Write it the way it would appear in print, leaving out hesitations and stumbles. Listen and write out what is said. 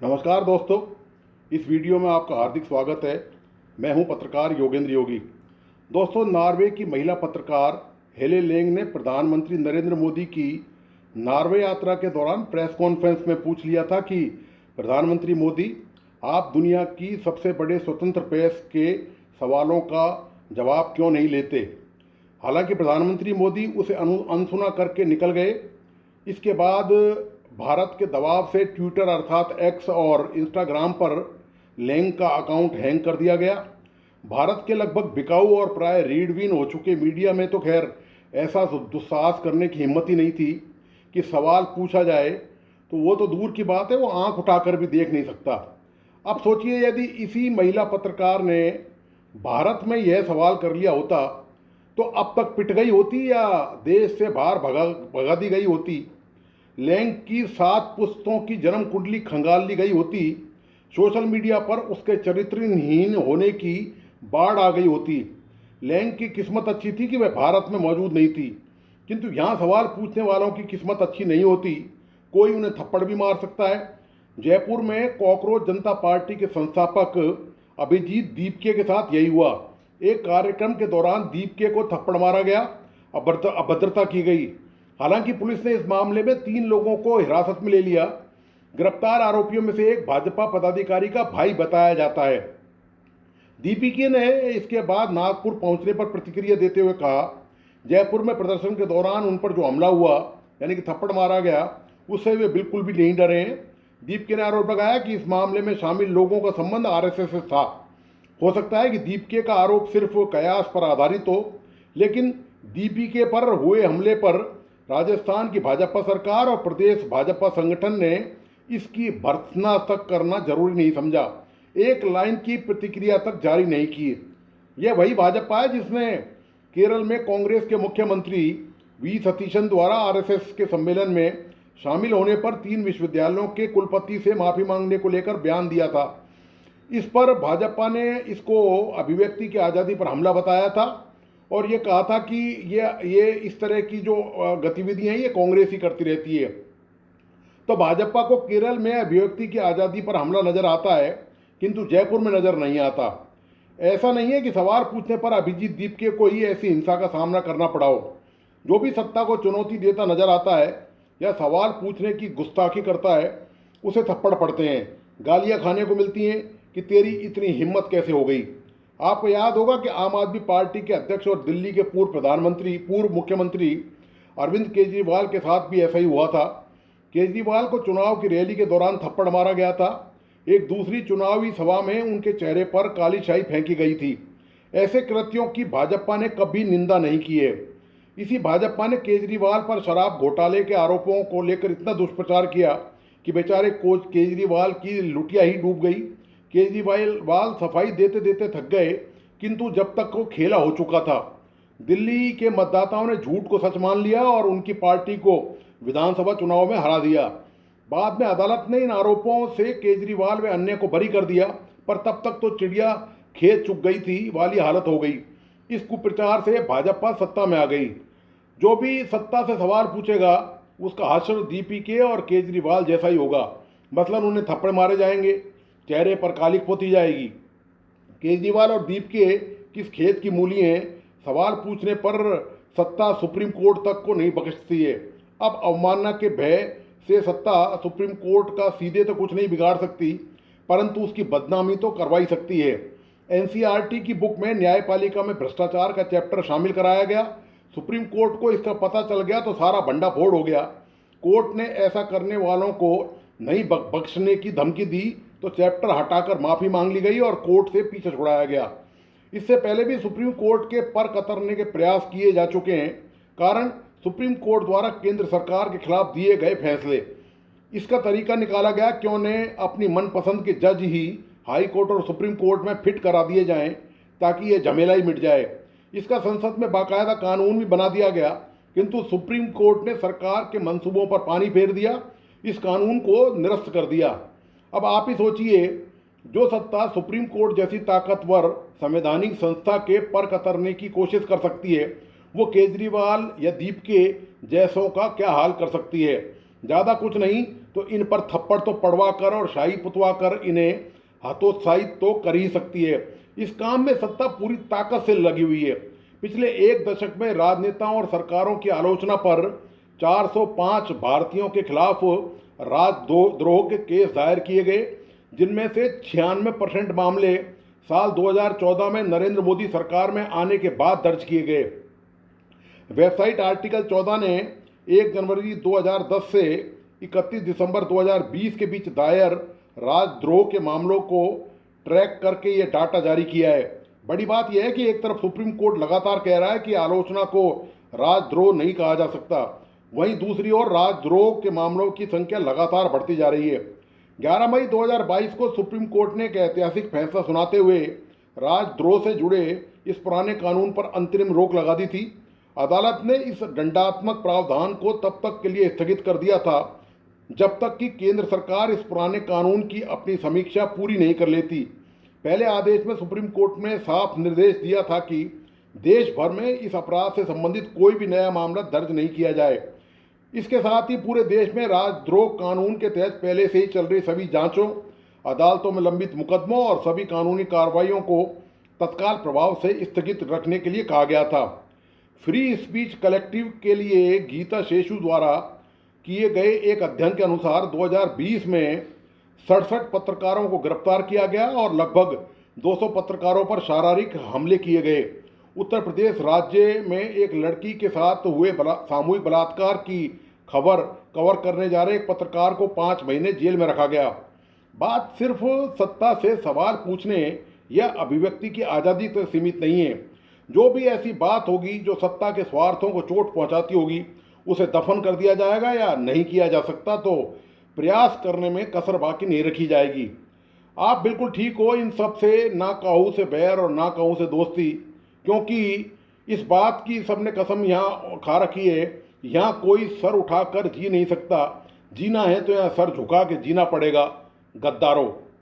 नमस्कार दोस्तों, इस वीडियो में आपका हार्दिक स्वागत है। मैं हूं पत्रकार योगेंद्र योगी। दोस्तों, नॉर्वे की महिला पत्रकार हेले लेंग ने प्रधानमंत्री नरेंद्र मोदी की नॉर्वे यात्रा के दौरान प्रेस कॉन्फ्रेंस में पूछ लिया था कि प्रधानमंत्री मोदी, आप दुनिया की सबसे बड़े स्वतंत्र प्रेस के सवालों का जवाब क्यों नहीं लेते। हालांकि प्रधानमंत्री मोदी उसे अनसुना करके निकल गए। इसके बाद भारत के दबाव से ट्विटर अर्थात एक्स और इंस्टाग्राम पर लेंग का अकाउंट हैंग कर दिया गया। भारत के लगभग बिकाऊ और प्राय रीडविन हो चुके मीडिया में तो खैर ऐसा दुस्साहस करने की हिम्मत ही नहीं थी कि सवाल पूछा जाए, तो वो तो दूर की बात है, वो आंख उठाकर भी देख नहीं सकता। अब सोचिए, यदि इसी महिला पत्रकार ने भारत में यह सवाल कर लिया होता तो अब तक पिट गई होती या देश से बाहर भगा दी गई होती। लेंग की 7 पुस्तों की जन्म कुंडली खंगाल ली गई होती। सोशल मीडिया पर उसके चरित्रहीन होने की बाढ़ आ गई होती। लेंग की किस्मत अच्छी थी कि वह भारत में मौजूद नहीं थी, किंतु यहाँ सवाल पूछने वालों की किस्मत अच्छी नहीं होती। कोई उन्हें थप्पड़ भी मार सकता है। जयपुर में कॉकरोच जनता पार्टी के संस्थापक अभिजीत दीपके के साथ यही हुआ। एक कार्यक्रम के दौरान दीपके को थप्पड़ मारा गया, अभद्रता की गई। हालांकि पुलिस ने इस मामले में 3 लोगों को हिरासत में ले लिया। गिरफ्तार आरोपियों में से एक भाजपा पदाधिकारी का भाई बताया जाता है। दीपिका ने इसके बाद नागपुर पहुंचने पर प्रतिक्रिया देते हुए कहा, जयपुर में प्रदर्शन के दौरान उन पर जो हमला हुआ, यानी कि थप्पड़ मारा गया, उससे वे बिल्कुल भी नहीं डरे हैं। दीपिका ने आरोप लगाया कि इस मामले में शामिल लोगों का संबंध आरएसएस से था। हो सकता है कि दीपिका का आरोप सिर्फ कयास पर आधारित हो, लेकिन दीपिका पर हुए हमले पर राजस्थान की भाजपा सरकार और प्रदेश भाजपा संगठन ने इसकी भर्त्सना तक करना जरूरी नहीं समझा। एक लाइन की प्रतिक्रिया तक जारी नहीं की। यह वही भाजपा है जिसने केरल में कांग्रेस के मुख्यमंत्री वी सतीशन द्वारा आरएसएस के सम्मेलन में शामिल होने पर 3 विश्वविद्यालयों के कुलपति से माफी मांगने को लेकर बयान दिया था। इस पर भाजपा ने इसको अभिव्यक्ति की आज़ादी पर हमला बताया था और ये कहा था कि ये इस तरह की जो गतिविधियां हैं ये कांग्रेस ही करती रहती है। तो भाजपा को केरल में अभिव्यक्ति की आज़ादी पर हमला नजर आता है, किंतु जयपुर में नजर नहीं आता। ऐसा नहीं है कि सवाल पूछने पर अभिजीत दीपके को ही ऐसी हिंसा का सामना करना पड़ा हो। जो भी सत्ता को चुनौती देता नजर आता है या सवाल पूछने की गुस्ताखी करता है, उसे थप्पड़ पड़ते हैं, गालियां खाने को मिलती हैं कि तेरी इतनी हिम्मत कैसे हो गई। आपको याद होगा कि आम आदमी पार्टी के अध्यक्ष और दिल्ली के पूर्व मुख्यमंत्री अरविंद केजरीवाल के साथ भी ऐसा ही हुआ था। केजरीवाल को चुनाव की रैली के दौरान थप्पड़ मारा गया था। एक दूसरी चुनावी सभा में उनके चेहरे पर काली शाही फेंकी गई थी। ऐसे कृत्यों की भाजपा ने कभी निंदा नहीं की है। इसी भाजपा ने केजरीवाल पर शराब घोटाले के आरोपों को लेकर इतना दुष्प्रचार किया कि बेचारे कोच केजरीवाल की लुटिया ही डूब गई। केजरीवाल सफाई देते देते थक गए, किंतु जब तक वो खेला हो चुका था। दिल्ली के मतदाताओं ने झूठ को सच मान लिया और उनकी पार्टी को विधानसभा चुनाव में हरा दिया। बाद में अदालत ने इन आरोपों से केजरीवाल व अन्य को बरी कर दिया, पर तब तक तो चिड़िया खेत चुग गई थी वाली हालत हो गई। इस कुप्रचार से भाजपा सत्ता में आ गई। जो भी सत्ता से सवाल पूछेगा उसका हश्र दीपिके और केजरीवाल जैसा ही होगा। मसलन उन्हें थप्पड़ मारे जाएंगे, चेहरे पर कालिक पोती जाएगी। केजरीवाल और दीपके किस खेत की मूली हैं, सवाल पूछने पर सत्ता सुप्रीम कोर्ट तक को नहीं बख्शती है। अब अवमानना के भय से सत्ता सुप्रीम कोर्ट का सीधे तो कुछ नहीं बिगाड़ सकती, परंतु उसकी बदनामी तो करवाई सकती है। एनसीईआरटी की बुक में न्यायपालिका में भ्रष्टाचार का चैप्टर शामिल कराया गया। सुप्रीम कोर्ट को इसका पता चल गया तो सारा भंडाफोड़ हो गया। कोर्ट ने ऐसा करने वालों को नहीं बख्शने की धमकी दी तो चैप्टर हटाकर माफ़ी मांग ली गई और कोर्ट से पीछे छुड़ाया गया। इससे पहले भी सुप्रीम कोर्ट के पर कतरने के प्रयास किए जा चुके हैं। कारण सुप्रीम कोर्ट द्वारा केंद्र सरकार के खिलाफ दिए गए फैसले। इसका तरीका निकाला गया क्यों ने अपनी मनपसंद के जज ही हाई कोर्ट और सुप्रीम कोर्ट में फिट करा दिए जाएं, ताकि ये झमेला ही मिट जाए। इसका संसद में बाकायदा कानून भी बना दिया गया, किंतु सुप्रीम कोर्ट ने सरकार के मंसूबों पर पानी फेर दिया, इस कानून को निरस्त कर दिया। अब आप ही सोचिए, जो सत्ता सुप्रीम कोर्ट जैसी ताकतवर संवैधानिक संस्था के पर कतरने की कोशिश कर सकती है, वो केजरीवाल या दीपके जैसों का क्या हाल कर सकती है। ज़्यादा कुछ नहीं, तो इन पर थप्पड़ तो पड़वा कर और शाही पुतवा कर इन्हें हतोत्साहित तो कर ही सकती है। इस काम में सत्ता पूरी ताकत से लगी हुई है। पिछले एक दशक में राजनेताओं और सरकारों की आलोचना पर 405 भारतीयों के खिलाफ राजद्रोह के केस दायर किए गए, जिनमें से 96% मामले साल 2014 में नरेंद्र मोदी सरकार में आने के बाद दर्ज किए गए। वेबसाइट आर्टिकल 14 ने 1 जनवरी 2010 से 31 दिसंबर 2020 के बीच दायर राजद्रोह के मामलों को ट्रैक करके ये डाटा जारी किया है। बड़ी बात यह है कि एक तरफ सुप्रीम कोर्ट लगातार कह रहा है कि आलोचना को राजद्रोह नहीं कहा जा सकता, वहीं दूसरी ओर राजद्रोह के मामलों की संख्या लगातार बढ़ती जा रही है। 11 मई 2022 को सुप्रीम कोर्ट ने एक ऐतिहासिक फैसला सुनाते हुए राजद्रोह से जुड़े इस पुराने कानून पर अंतरिम रोक लगा दी थी। अदालत ने इस दंडात्मक प्रावधान को तब तक के लिए स्थगित कर दिया था जब तक कि केंद्र सरकार इस पुराने कानून की अपनी समीक्षा पूरी नहीं कर लेती। पहले आदेश में सुप्रीम कोर्ट ने साफ निर्देश दिया था कि देश भर में इस अपराध से संबंधित कोई भी नया मामला दर्ज नहीं किया जाए। इसके साथ ही पूरे देश में राजद्रोह कानून के तहत पहले से ही चल रही सभी जांचों, अदालतों में लंबित मुकदमों और सभी कानूनी कार्रवाइयों को तत्काल प्रभाव से स्थगित रखने के लिए कहा गया था। फ्री स्पीच कलेक्टिव के लिए गीता शेषु द्वारा किए गए एक अध्ययन के अनुसार 2020 में 67 पत्रकारों को गिरफ्तार किया गया और लगभग 200 पत्रकारों पर शारीरिक हमले किए गए। उत्तर प्रदेश राज्य में एक लड़की के साथ हुए सामूहिक बलात्कार की खबर कवर करने जा रहे एक पत्रकार को 5 महीने जेल में रखा गया। बात सिर्फ सत्ता से सवाल पूछने या अभिव्यक्ति की आज़ादी तक सीमित नहीं है। जो भी ऐसी बात होगी जो सत्ता के स्वार्थों को चोट पहुंचाती होगी, उसे दफन कर दिया जाएगा या नहीं किया जा सकता तो प्रयास करने में कसर बाकी नहीं रखी जाएगी। आप बिल्कुल ठीक हो, इन सब से ना कहूँ से बैर और ना कहूँ से दोस्ती, क्योंकि इस बात की सबने कसम यहाँ खा रखी है, यहाँ कोई सर उठाकर जी नहीं सकता। जीना है तो यहाँ सर झुका के जीना पड़ेगा। गद्दारों।